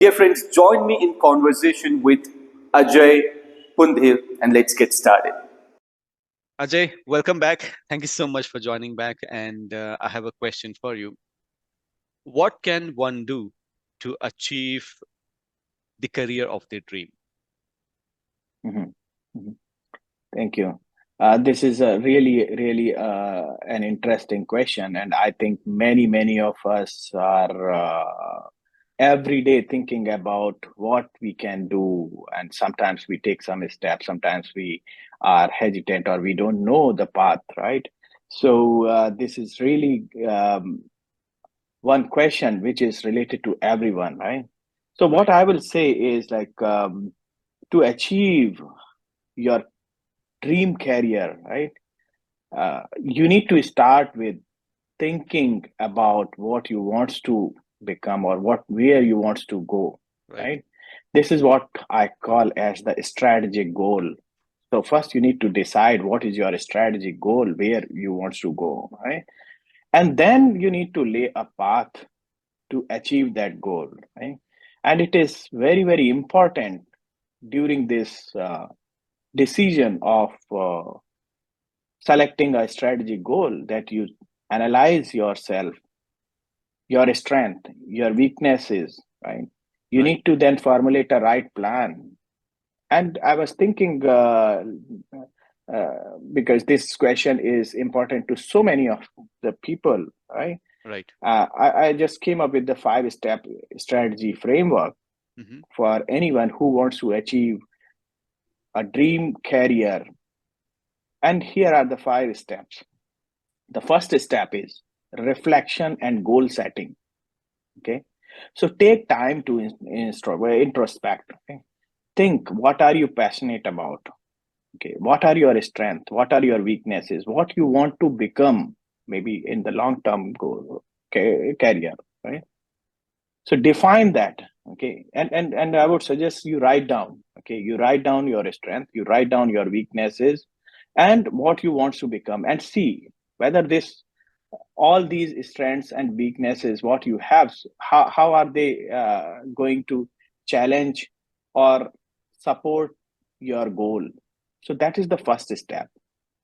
Dear friends, join me in conversation with Ajay Pundhir and let's get started. Ajay, welcome back. Thank you so much for joining back. And I have a question for you. What can one do to achieve the career of their dream? Mhm. Mhm. Thank you. This is a really an interesting question, and I think many of us are every day thinking about what we can do, and sometimes we take some steps, sometimes we are hesitant or we don't know the path, right? So this is really one question which is related to everyone, right? So what Right. I will say is like to achieve your dream career, right? You need to start with thinking about what you want to become or what where you want to go, Right. right? This is what I call as the strategic goal. So first you need to decide what is your strategic goal, where you want to go, right? And then you need to lay a path to achieve that goal, right? And it is very important during this decision of selecting a strategic goal that you analyze yourself, your strength, your weaknesses, right? You Right. need to then formulate a right plan. And I was thinking, because this question is important to so many of the people, right? Right. I just came up with the 5 step strategy framework Hmm. for anyone who wants to achieve a dream career. And here are the 5 steps. The first step is reflection and goal setting. Okay. So take time to introspect. Okay? Think, what are you passionate about? Okay. What are your strengths? What are your weaknesses? What you want to become maybe in the long term goal career, right? So define that. Okay. And I would suggest you write down. Okay. You write down your strength, you write down your weaknesses and what you want to become, and see whether this all these strengths and weaknesses what you have, how are they going to challenge or support your goal. So that is the first step.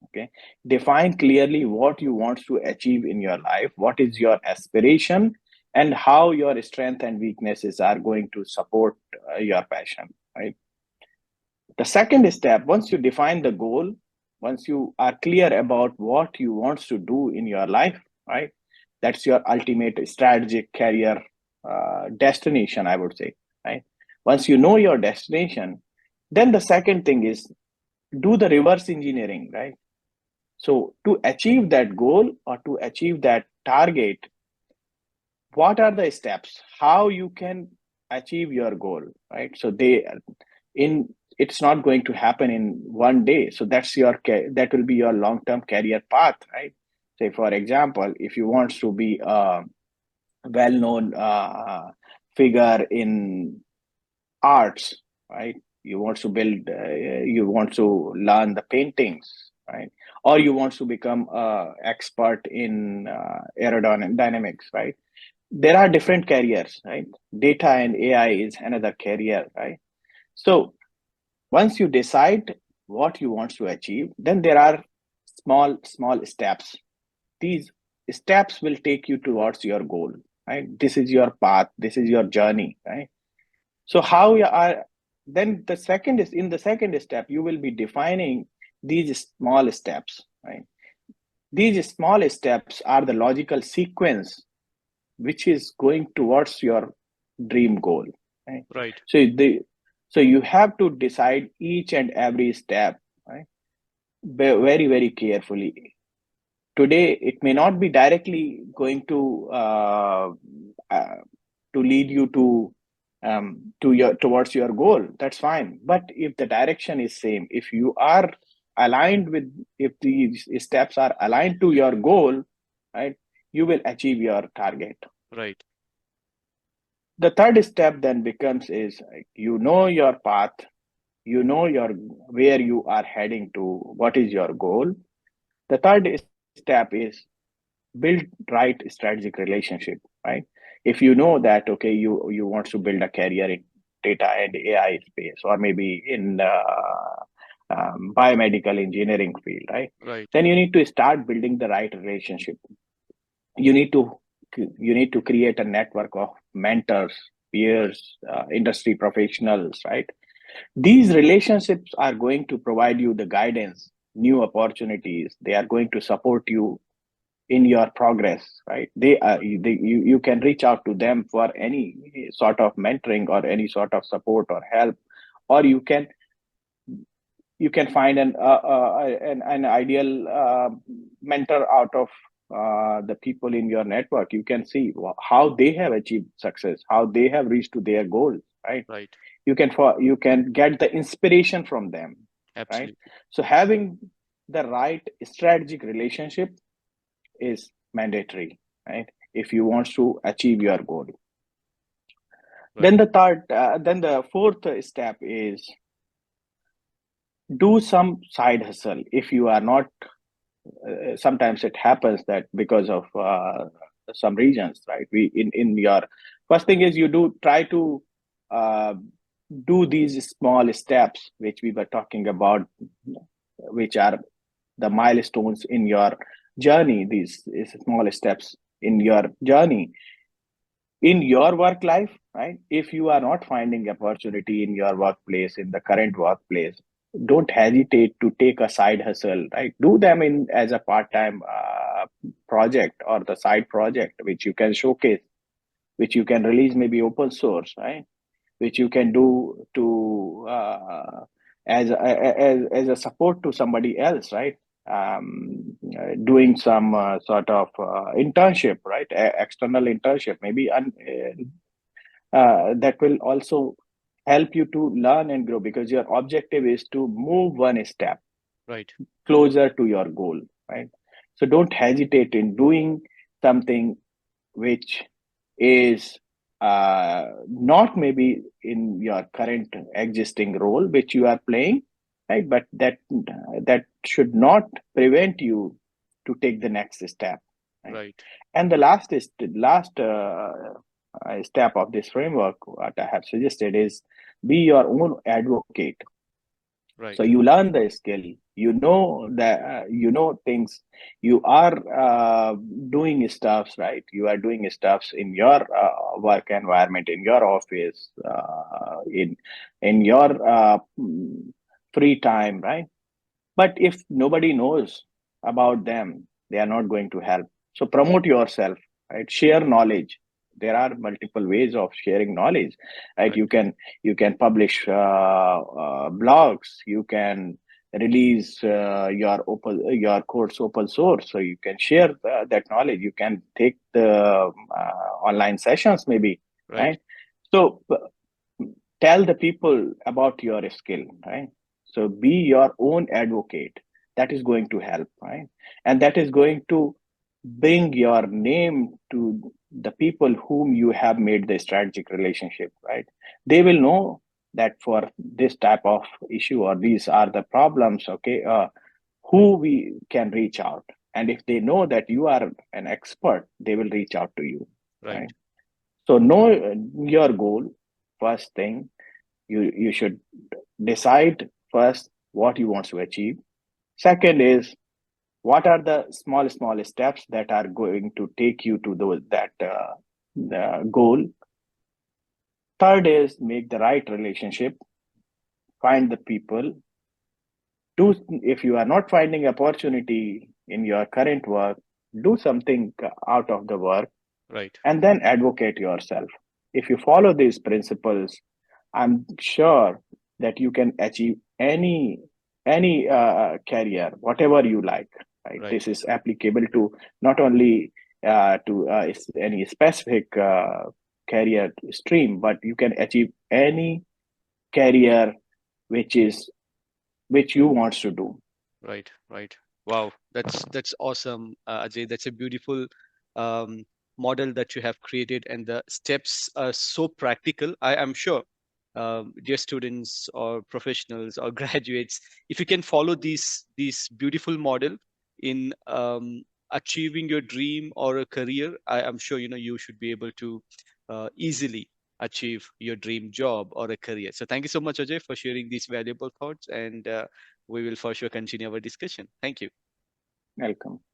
Okay. Define clearly what you want to achieve in your life, what is your aspiration, and how your strength and weaknesses are going to support your passion, right? The second step, once you define the goal, once you are clear about what you want to do in your life, right? That's your ultimate strategic career destination, I would say, right? Once you know your destination, then the second thing is do the reverse engineering, right? So to achieve that goal or to achieve that target, what are the steps? How you can achieve your goal, right? So they in it's not going to happen in one day. So that will be your long term career path, right? Say for example, if you want to be a well known figure in arts, right? You want to build, you want to learn the paintings, right? Or you want to become a expert in aerodynamics, right? There are different careers, right? Data and AI is another career, right? So once you decide what you want to achieve, then there are small steps. These steps will take you towards your goal, right? This is your path, this is your journey, right? So how you are, then the second is in the second step you will be defining these small steps, right? These small steps are the logical sequence which is going towards your dream goal, right? Right. So you have to decide each and every step, right? Very carefully. Today it may not be directly going uh, to lead you to your towards your goal. That's fine, but if the direction is same, if you are aligned with, if these steps are aligned to your goal, right, you will achieve your target. Right. The third step then becomes is like, you know your path, you know your where you are heading to, what is your goal. The third step is build right strategic relationship, right? If you know that, okay, you want to build a career in data and AI space, or maybe in biomedical engineering field, right? Right. Then you need to start building the right relationship. You need to create a network of mentors, peers, industry professionals, right? These relationships are going to provide you the guidance, new opportunities. They are going to support you in your progress, right? You can reach out to them for any sort of mentoring or any sort of support or help, or you can find an ideal mentor out of the people in your network. You can see how they have achieved success, how they have reached to their goals, right? Right. You can get the inspiration from them, right? Absolutely. So having the right strategic relationship is mandatory, right? If you want to achieve your goal. Right. Then the fourth step is do some side hustle. If you are not, sometimes it happens that because of some reasons, right? In your first thing is you do try to uh, do these small steps which we were talking about, which are the milestones in your journey. These is small steps in your journey in your work life, right? If you are not finding opportunity in your workplace, in the current workplace, don't hesitate to take a side hustle, right? Do them in as a part-time project or the side project which you can showcase, which you can release, maybe open source, right? Which you can do to as a support to somebody else, right? Doing some sort of internship, right? External internship, maybe, that will also help you to learn and grow, because your objective is to move one step Right. closer to your goal, right? So don't hesitate in doing something which is not maybe in your current existing role which you are playing, right? But that should not prevent you to take the next step, right? Right. And the last step of this framework, what I have suggested, is be your own advocate. Right. So you learn the skill, you know things, you are doing stuffs, right? You are doing stuffs in your work environment, in your office, in your free time, right? But if nobody knows about them, they are not going to help. So promote yourself, right? Share knowledge. There are multiple ways of sharing knowledge, right? Right. You can publish blogs. You can release your course open source, so you can share that knowledge. You can take the online sessions, maybe, Right. right? So tell the people about your skill, right? So be your own advocate. That is going to help, right? And that is going to bring your name to the people whom you have made the strategic relationship, right? They will know that for this type of issue, or these are the problems, okay, who we can reach out. And if they know that you are an expert, they will reach out to you, Right. right? So know your goal. First thing, you should decide first what you want to achieve. Second is, what are the small steps that are going to take you to that the goal. Third is, make the right relationship, find the people. Do, if you are not finding opportunity in your current work, do something out of the work, Right. and then advocate yourself. If you follow these principles, I'm sure that you can achieve any career, whatever you like. Right? Right. This is applicable to not only to any specific career stream, but you can achieve any career which you want to do. Right. Right. Wow. That's awesome, Ajay. That's a beautiful um, model that you have created, and the steps are so practical. I am sure, dear students or professionals or graduates, if you can follow these beautiful model in achieving your dream or a career, I'm sure you should be able to easily achieve your dream job or a career. So thank you so much, Ajay, for sharing these valuable thoughts, and we will for sure continue our discussion. Thank you. Welcome.